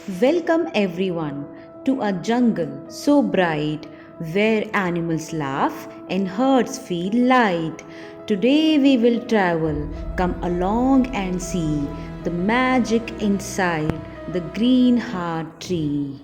Welcome everyone to a jungle so bright where animals laugh and herds feel light. Today we will travel, come along and see the magic inside the green heart tree.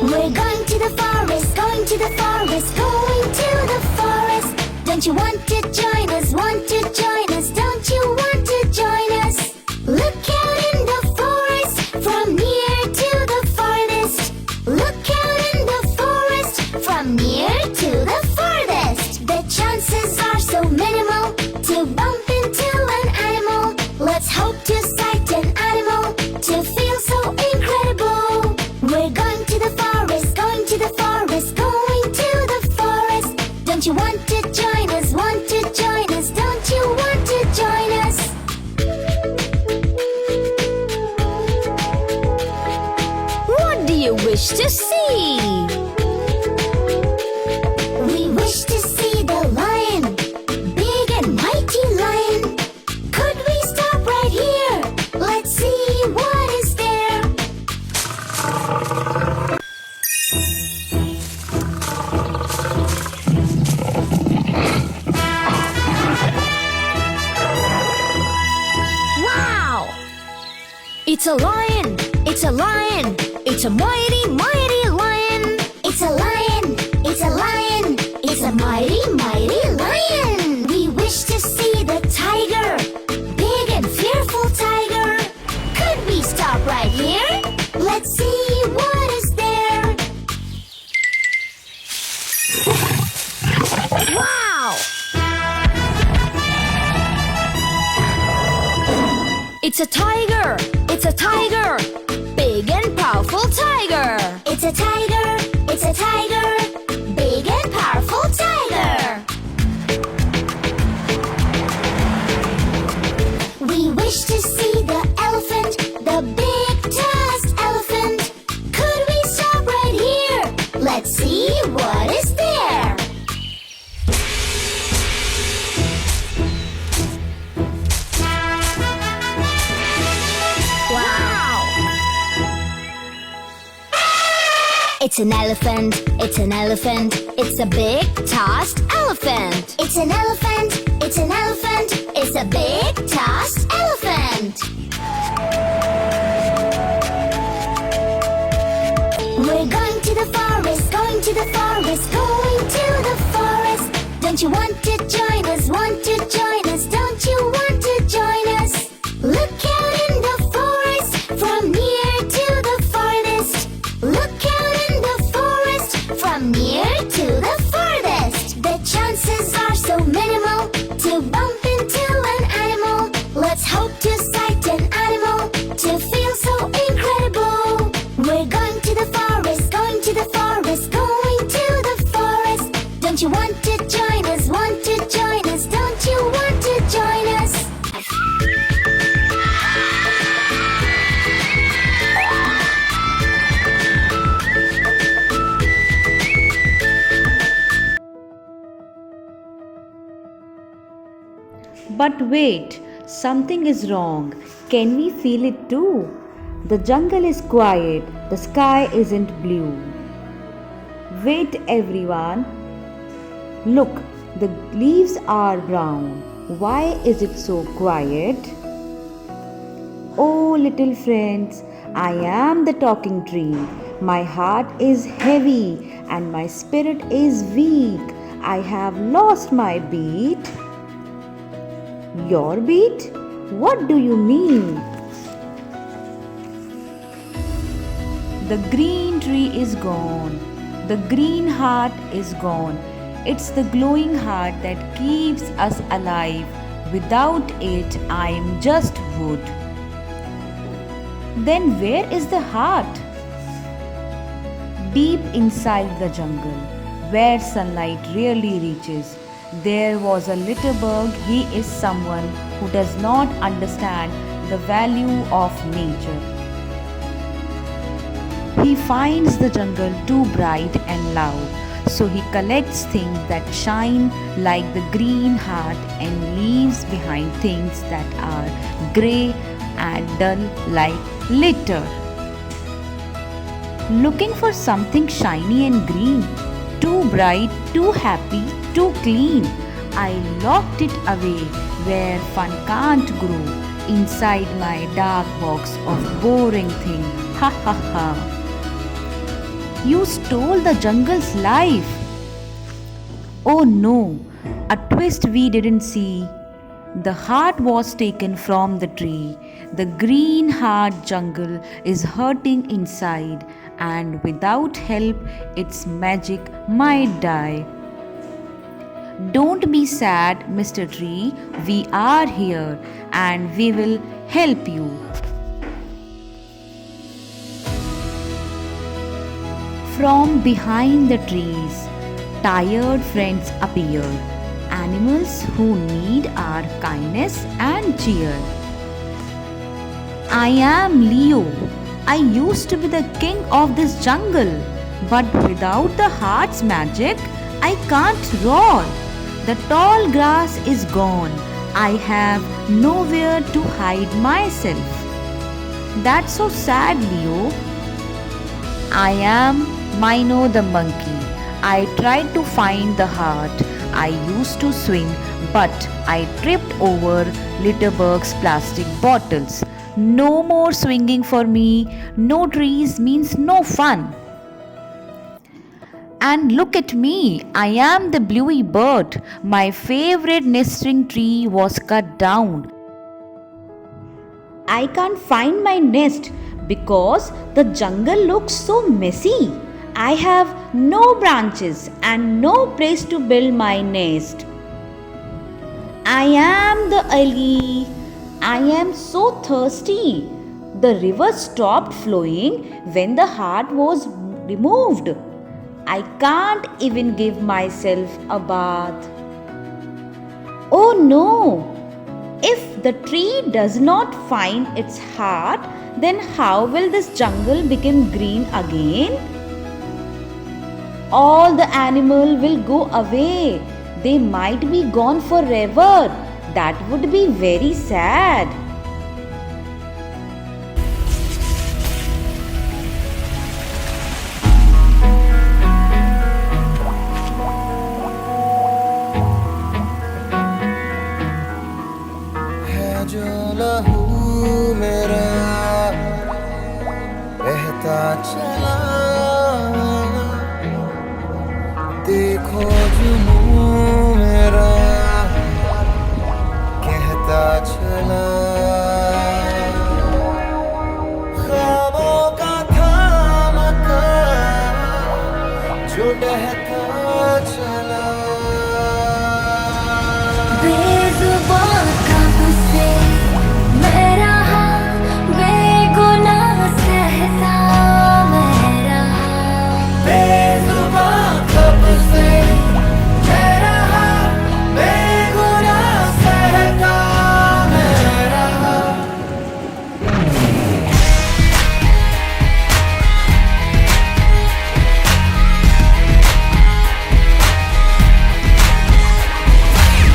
We're going to the forest, going to the forest, going to the forest. Don't you want to join us? Want to join us? Don't you want to join us? Look out in the forest, from near to the farthest. Look out in the forest, from near to the farthest. The chances are so minimal to bump into an animal. Let's hope to sight an animal to feel so incredible. We're going to the forest, going to the forest, going to the forest. Don't you want to join us? Want to join us? Don't you want to join us? What do you wish to see? We wish to see the lion, big and mighty lion. Could we stop right here? Let's see what is there. Wow! It's a lion! It's a lion! It's a mighty, mighty lion! It's a lion! It's a lion! It's a mighty, mighty lion! We wish to see the tiger! Big and fearful tiger! Could we stop right here? Let's see what is there! Wow! It's a tiger! It's a tiger! Big and powerful tiger! It's a tiger! It's a tiger! Big and powerful tiger! We wish to see the elephant, the big tusked elephant. Could we stop right here? Let's see what is there! Wow! It's an elephant, it's an elephant, it's a big tusked elephant. It's an elephant, it's an elephant, it's a big tusked elephant. We're going to the forest, going to the forest, going to the forest. Don't you want to join us? Want to join us? Don't you want to join us? Look out in the forest, from near to the farthest. Look out in the forest, from near to the farthest. The chances are so minimal to bump into an animal. Let's hope to sight an animal to feel so incredible. We're going to the forest, going to the forest, going to the forest. Don't you want to join us? Want to join us? Don't you want to join us? But wait, something is wrong. Can we feel it too? The jungle is quiet, the sky isn't blue. Wait, everyone. Look, the leaves are brown. Why is it so quiet? Oh, little friends, I am the talking tree. My heart is heavy and my spirit is weak. I have lost my beat. Your beat? What do you mean? The green tree is gone. The green heart is gone. It's the glowing heart that keeps us alive. Without it, I am just wood. Then where is the heart? Deep inside the jungle, where sunlight rarely reaches, there was a little bug. He is someone who does not understand the value of nature. He finds the jungle too bright and loud, so he collects things that shine like the green heart and leaves behind things that are grey and dull like litter. Looking for something shiny and green, too bright, too happy, too clean. I locked it away where fun can't grow, inside my dark box of boring thing. Ha ha ha. You stole the jungle's life. Oh no, a twist we didn't see. The heart was taken from the tree. The green heart jungle is hurting inside, and without help, its magic might die. Don't be sad, Mr. Tree. We are here and we will help you. From behind the trees, tired friends appear, animals who need our kindness and cheer. I am Leo. I used to be the king of this jungle, but without the heart's magic, I can't roar. The tall grass is gone. I have nowhere to hide myself. That's so sad, Leo. I am Mino the monkey. I tried to find the heart. I used to swing, but I tripped over Litterberg's plastic bottles. No more swinging for me. No trees means no fun. And look at me, I am the bluey bird. My favorite nesting tree was cut down. I can't find my nest because the jungle looks so messy. I have no branches and no place to build my nest. I am the alley. I am so thirsty. The river stopped flowing when the heart was removed. I can't even give myself a bath. Oh no! If the tree does not find its heart, then how will this jungle become green again? All the animals will go away. They might be gone forever. That would be very sad. जो लहू मेरा बहता चला देखो जुनून मेरा कहता चला ख्वाबों का थामका जो बहता चला बेजुबान कब से मैं रहा बेगुनाह सहता मैं रहा बेजुबान कब से मैं रहा बेगुनाह सहता मैं रहा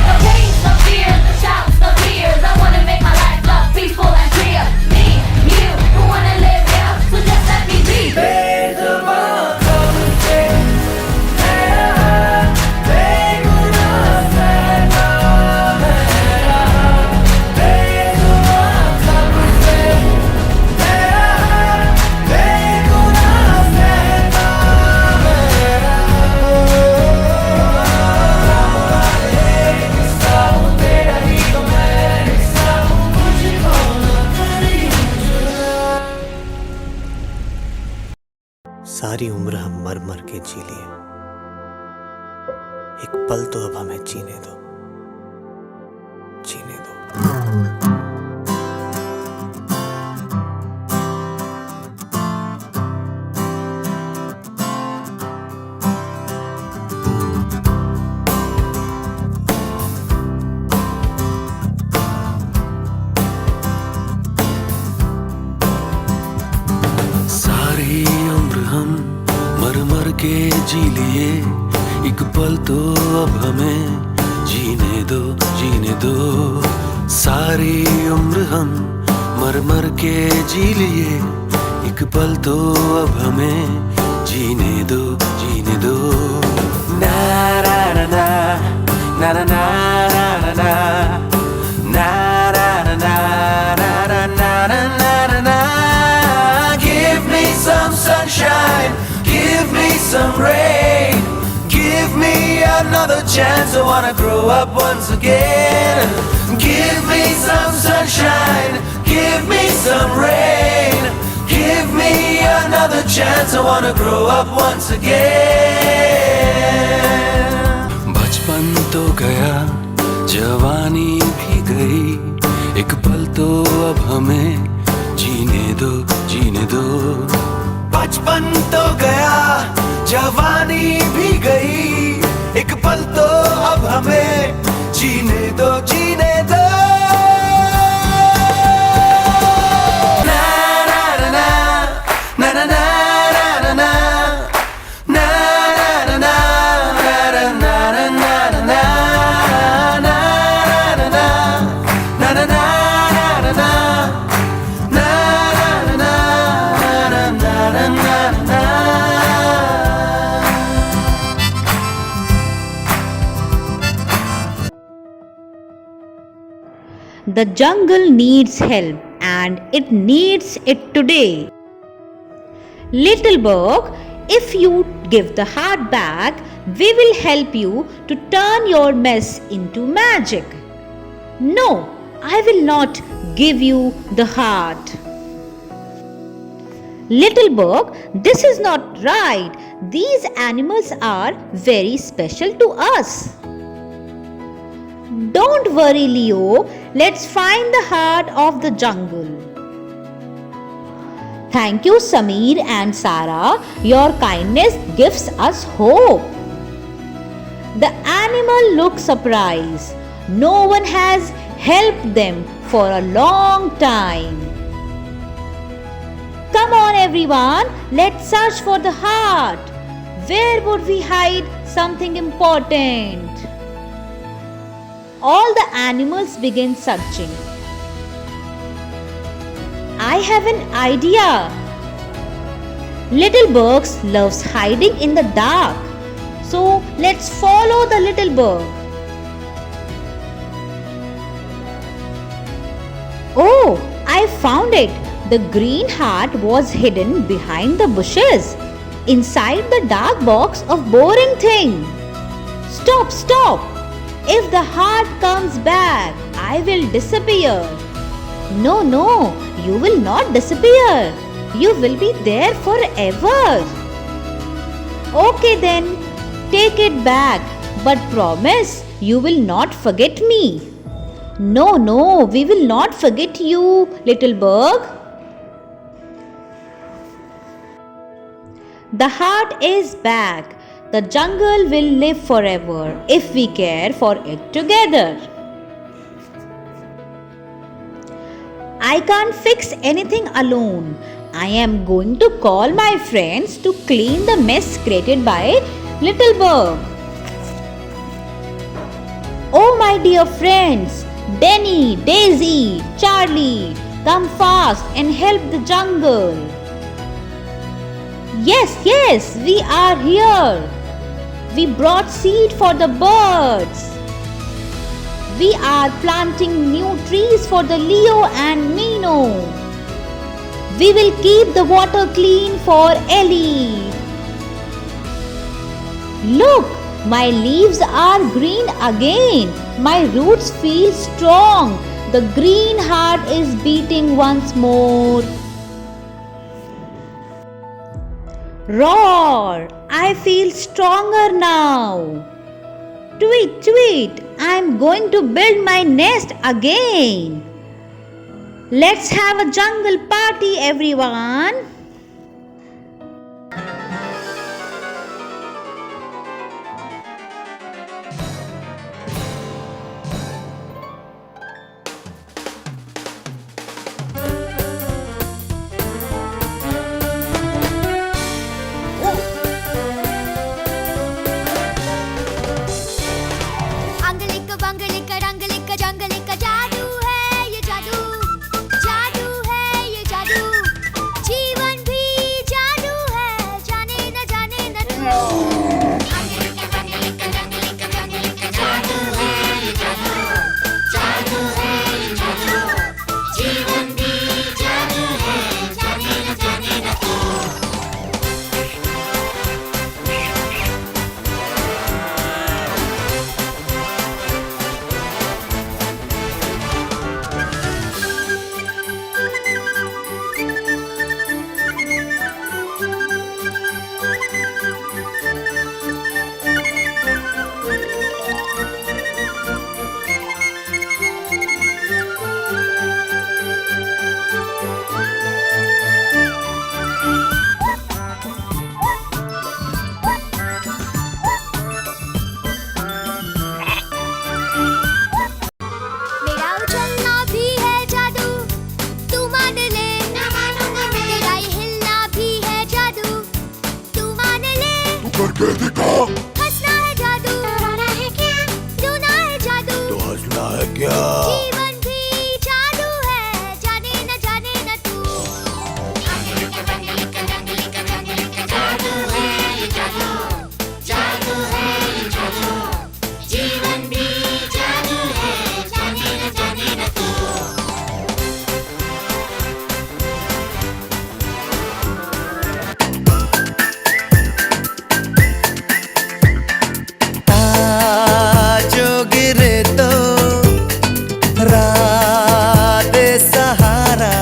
The pains, the fears, the shouts, the tears. I wanna make my life look peaceful and clear. Me, you, who wanna live here, so just let me be. बेजुबान कब से मैं रहा बेगुनाह सहता मैं रहा बेजुबान कब से मैं रहा बेगुनाह सहता मैं रहा हिस्सा हूँ तेरा ही तो मैं हिस्सा हूँ मुझको न करी जुदा सारी उम्र हम मर मर के जी लिए, एक पल तो अब हमें जीने दो, जीने दो। के जी लिए, एक पल तो अब हमें जीने दो, जीने दो। सारी उम्र हम मर मर के जी लिए, एक पल तो अब हमें जीने दो, जीने दो। ना ना ना ना ना ना ना ना ना na na na na na na na na na. Give me some sunshine, give me some rain, give me another chance. I wanna grow up once again. Give me some sunshine, give me some rain, give me another chance. I wanna grow up once again. बचपन तो गया, जवानी भी गई, एक पल तो अब हमें जीने दो, जीने दो। बचपन तो गया, जवानी भी गई, एक पल तो अब हमें जीने दो, जीने दो। ना ना ना ना ना ना ना ना ना ना ना The jungle needs help and it needs it today. Little Berg, if you give the heart back, we will help you to turn your mess into magic. No, I will not give you the heart. Little Berg, this is not right. These animals are very special to us. Don't worry, Leo. Let's find the heart of the jungle. Thank you, Sameer and Sarah. Your kindness gives us hope. The animal looks surprised. No one has helped them for a long time. Come on, everyone. Let's search for the heart. Where would we hide something important? All the animals began searching. I have an idea. Little Berg loves hiding in the dark. So let's follow the little Berg. Oh, I found it. The green heart was hidden behind the bushes, inside the dark box of boring thing. Stop, stop. If the heart comes back, I will disappear. No, no, you will not disappear. You will be there forever. Okay then, take it back, but promise you will not forget me. No, no, we will not forget you, little Berg. The heart is back. The jungle will live forever if we care for it together. I can't fix anything alone. I am going to call my friends to clean the mess created by Little Berg. Oh my dear friends, Denny, Daisy, Charlie, come fast and help the jungle. Yes, yes, we are here. We brought seed for the birds. We are planting new trees for the Leo and Mino. We will keep the water clean for Ellie. Look, my leaves are green again. My roots feel strong. The green heart is beating once more. Roar! I feel stronger now. Tweet, tweet! I'm going to build my nest again. Let's have a jungle party, everyone. हंसना है जादू, रोना है क्या, रोना है जादू, तो हंसना है क्या? जीवन भी जादू है, जाने न तू। जीवन भी जादू है, जाने न तू। जो गिरे तो रात सहारा